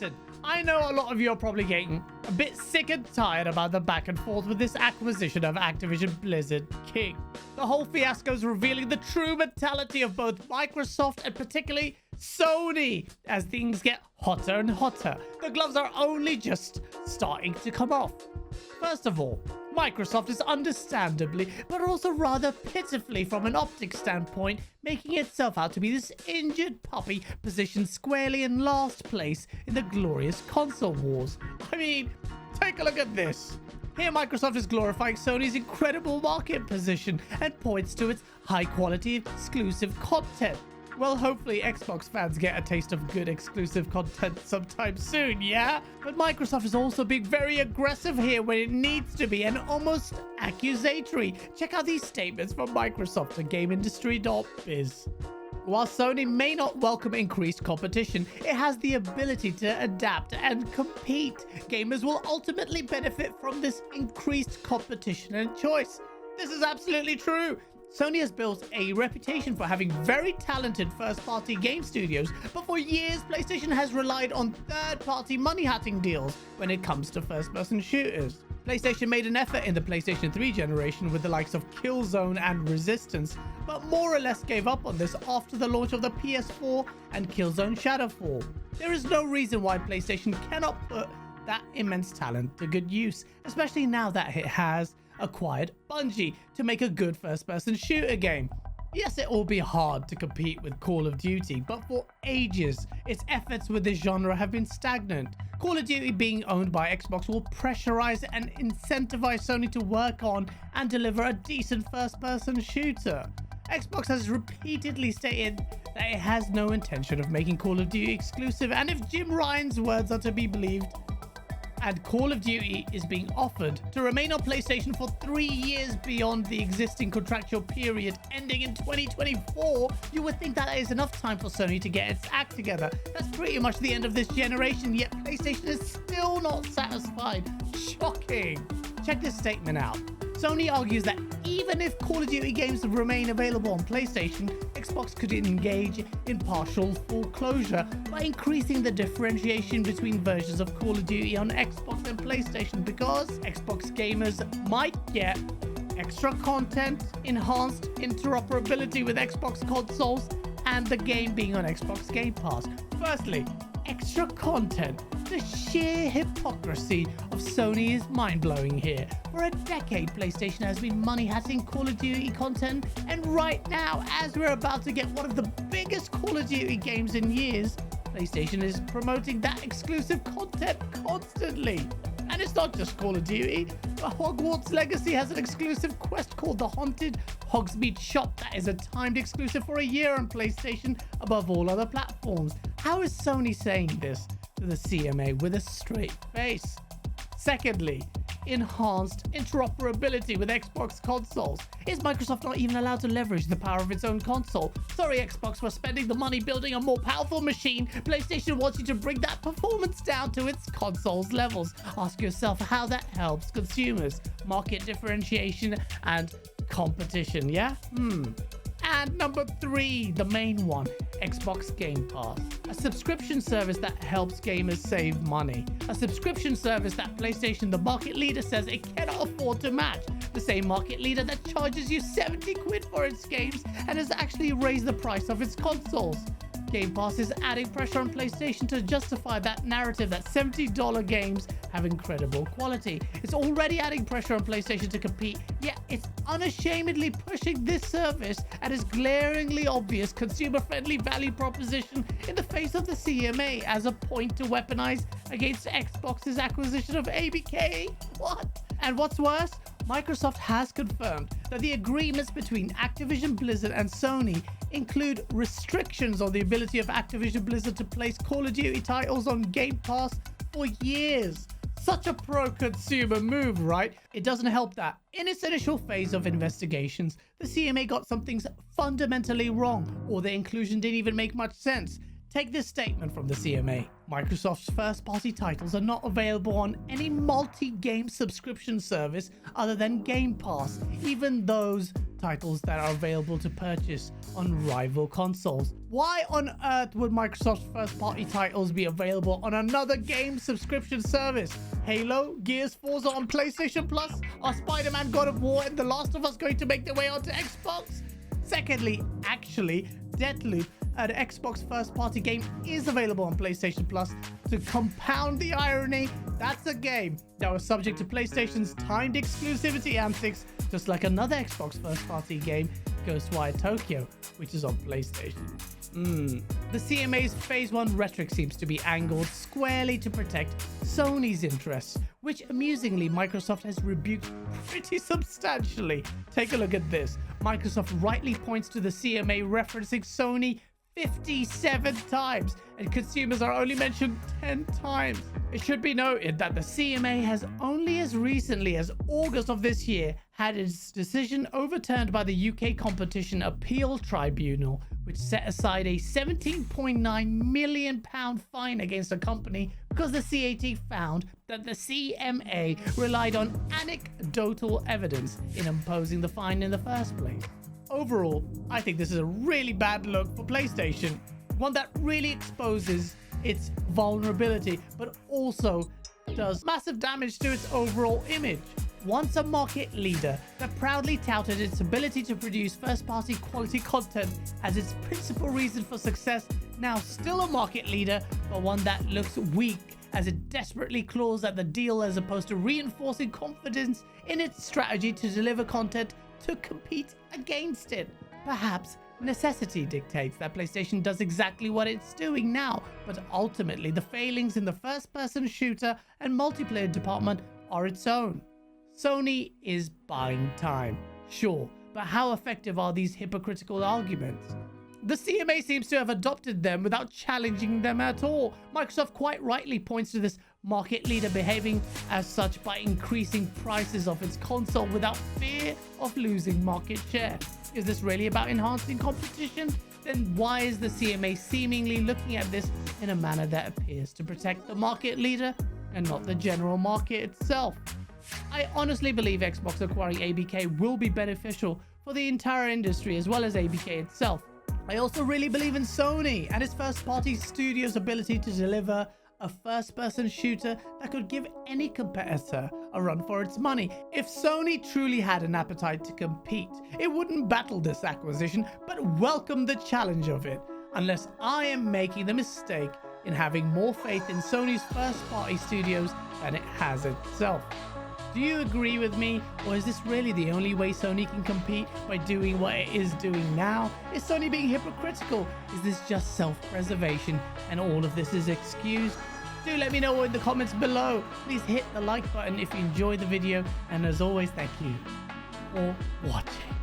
Listen, I know a lot of you are probably getting a bit sick and tired about the back and forth with this acquisition of Activision Blizzard King. The whole fiasco is revealing the true mentality of both Microsoft and particularly Sony as things get hotter and hotter. The gloves are only just starting to come off. First of all, Microsoft is understandably, but also rather pitifully from an optics standpoint, making itself out to be this injured puppy positioned squarely in last place in the glorious console wars. I mean, take a look at this. Here Microsoft is glorifying Sony's incredible market position and points to its high quality exclusive content. Well, hopefully Xbox fans get a taste of good exclusive content sometime soon, yeah? But Microsoft is also being very aggressive here when it needs to be and almost accusatory. Check out these statements from Microsoft to GameIndustry.biz. While Sony may not welcome increased competition, it has the ability to adapt and compete. Gamers will ultimately benefit from this increased competition and choice. This is absolutely true. Sony has built a reputation for having very talented first-party game studios, but for years, PlayStation has relied on third-party money-hatting deals when it comes to first-person shooters. PlayStation made an effort in the PlayStation 3 generation with the likes of Killzone and Resistance, but more or less gave up on this after the launch of the PS4 and Killzone Shadowfall. There is no reason why PlayStation cannot put that immense talent to good use, especially now that it has acquired Bungie to make a good first-person shooter game. Yes, it will be hard to compete with Call of Duty, but for ages, its efforts with this genre have been stagnant. Call of Duty being owned by Xbox will pressurize and incentivize Sony to work on and deliver a decent first-person shooter. Xbox has repeatedly stated that it has no intention of making Call of Duty exclusive, and if Jim Ryan's words are to be believed, and Call of Duty is being offered to remain on PlayStation for 3 years beyond the existing contractual period ending in 2024, you would think that is enough time for Sony to get its act together. That's pretty much the end of this generation, yet PlayStation is still not satisfied. Shocking. Check this statement out. Sony argues that even if Call of Duty games remain available on PlayStation, Xbox could engage in partial foreclosure by increasing the differentiation between versions of Call of Duty on Xbox and PlayStation, because Xbox gamers might get extra content, enhanced interoperability with Xbox consoles, and the game being on Xbox Game Pass. Firstly, extra content. The sheer hypocrisy of Sony is mind-blowing here. For a decade, PlayStation has been money-hatting Call of Duty content, and right now, as we're about to get one of the biggest Call of Duty games in years, PlayStation is promoting that exclusive content constantly. And it's not just Call of Duty. Hogwarts Legacy has an exclusive quest called the Haunted Hogsmeade Shop that is a timed exclusive for a year on PlayStation above all other platforms. How is Sony saying this to the CMA with a straight face? Secondly, enhanced interoperability with Xbox consoles. Is Microsoft not even allowed to leverage the power of its own console? Sorry, Xbox, for spending the money building a more powerful machine. PlayStation wants you to bring that performance down to its console's levels. Ask yourself how that helps consumers, market differentiation, and competition, yeah? And number 3, the main one, Xbox Game Pass. A subscription service that helps gamers save money. A subscription service that PlayStation, the market leader, says it cannot afford to match. The same market leader that charges you 70 quid for its games and has actually raised the price of its consoles. Game Pass is adding pressure on PlayStation to justify that narrative that $70 games have incredible quality. It's already adding pressure on PlayStation to compete, yet it's unashamedly pushing this service and its glaringly obvious consumer-friendly value proposition in the face of the CMA as a point to weaponize against Xbox's acquisition of ABK. What? And what's worse, Microsoft has confirmed that the agreements between Activision Blizzard and Sony include restrictions on the ability of Activision Blizzard to place Call of Duty titles on Game Pass for years. Such a pro-consumer move, right? It doesn't help that in its initial phase of investigations, the CMA got some things fundamentally wrong, or the inclusion didn't even make much sense. Take this statement from the CMA. Microsoft's first-party titles are not available on any multi-game subscription service other than Game Pass. Even those titles that are available to purchase on rival consoles. Why on earth would Microsoft's first-party titles be available on another game subscription service? Halo, Gears, Forza on PlayStation Plus? Are Spider-Man, God of War, and The Last of Us going to make their way onto Xbox? Secondly, actually, Deathloop, an Xbox first-party game, is available on PlayStation Plus. To compound the irony, that's a game that was subject to PlayStation's timed exclusivity antics, just like another Xbox first-party game, Ghostwire Tokyo, which is on PlayStation. The CMA's Phase 1 rhetoric seems to be angled squarely to protect Sony's interests, which amusingly Microsoft has rebuked pretty substantially. Take a look at this. Microsoft rightly points to the CMA referencing Sony 57 times, and consumers are only mentioned 10 times. It should be noted that the CMA has only as recently as August of this year had its decision overturned by the UK Competition Appeal Tribunal, which set aside a £17.9 million fine against a company because the CAT found that the CMA relied on anecdotal evidence in imposing the fine in the first place. Overall, I think this is a really bad look for PlayStation, one that really exposes its vulnerability, but also does massive damage to its overall image. Once a market leader that proudly touted its ability to produce first-party quality content as its principal reason for success, now still a market leader, but one that looks weak as it desperately claws at the deal as opposed to reinforcing confidence in its strategy to deliver content to compete against it. Perhaps necessity dictates that PlayStation does exactly what it's doing now, but ultimately the failings in the first-person shooter and multiplayer department are its own. Sony is buying time, sure, but how effective are these hypocritical arguments? The CMA seems to have adopted them without challenging them at all. Microsoft quite rightly points to this market leader behaving as such by increasing prices of its console without fear of losing market share. Is this really about enhancing competition? Then why is the CMA seemingly looking at this in a manner that appears to protect the market leader and not the general market itself? I honestly believe Xbox acquiring ABK will be beneficial for the entire industry as well as ABK itself. I also really believe in Sony and its first-party studio's ability to deliver a first-person shooter that could give any competitor a run for its money. If Sony truly had an appetite to compete, it wouldn't battle this acquisition, but welcome the challenge of it, unless I am making the mistake in having more faith in Sony's first-party studios than it has itself. Do you agree with me, or is this really the only way Sony can compete by doing what it is doing now? Is Sony being hypocritical? Is this just self-preservation and all of this is excused? Do let me know in the comments below. Please hit the like button if you enjoyed the video, and as always, thank you for watching.